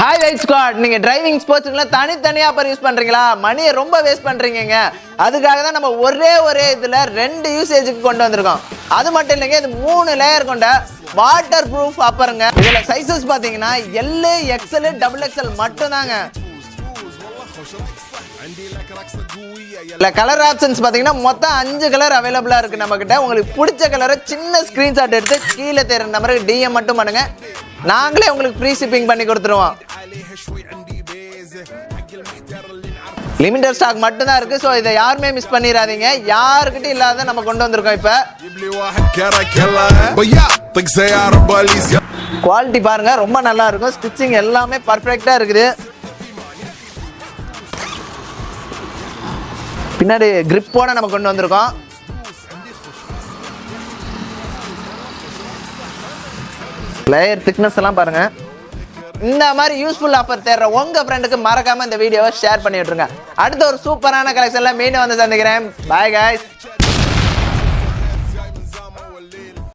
Hi right squad, நீங்க driving ஸ்போர்ட்ஸ்க்குலாம் தனித்தனியா use பண்றீங்களா? மணியை ரொம்ப வேஸ்ட் பண்றீங்க. அதுக்காக தான் நம்ம ஒரே இதுல 2 யூசேஜுக்கு கொண்டு வந்திருக்கோம். அது மட்டும் இல்லைங்க, இது 3 லேயர் கொண்ட வாட்டர் ப்ரூஃப் அப்பருங்க. இதுல சைஸஸ் பாத்தீங்கன்னா எல், எக்ஸ்எல், XXL மட்டும் தாங்க. கலர் ஆப்ஷன்ஸ் பாத்தீங்கன்னா மொத்தம் 5 கலர் அவைலபிளா இருக்கு நம்ம கிட்ட. உங்களுக்கு பிடிச்ச கலரை சின்ன ஸ்கிரீன்ஷாட் எடுத்து கீழே தெரியுற நம்பருக்கு DM மட்டும் பண்ணுங்க, நாங்களே உங்களுக்கு ஃப்ரீ ஷிப்பிங் பண்ணி கொடுத்துருவோம். லிமிடெட் ஸ்டாக் மட்டும் தான் இருக்கு, ஸோ இதை யாருமே மிஸ் பண்ணிடாதீங்க. யாருக்கிட்டையும் இல்லாத நம்ம கொண்டு வந்திருக்கோம். இப்போ குவாலிட்டி பாருங்க, ரொம்ப நல்லா இருக்கும். ஸ்டிச்சிங் எல்லாமே பர்ஃபெக்டா இருக்குது. பின்னாடி கிரிப்போட நம்ம கொண்டு வந்திருக்கோம். லேயர் திக்னஸ் எல்லாம் பாருங்க. இந்த மாதிரி யூஸ்ஃபுல் ஆஃபர் தேடுற உங்க ஃப்ரெண்டுக்கு மறக்காம இந்த வீடியோவை ஷேர் பண்ணி விட்டுருங்க. அடுத்த ஒரு சூப்பரான கலெக்ஷன்ல மீண்டும் வந்து சந்திக்கிறேன். பாய் गाइस.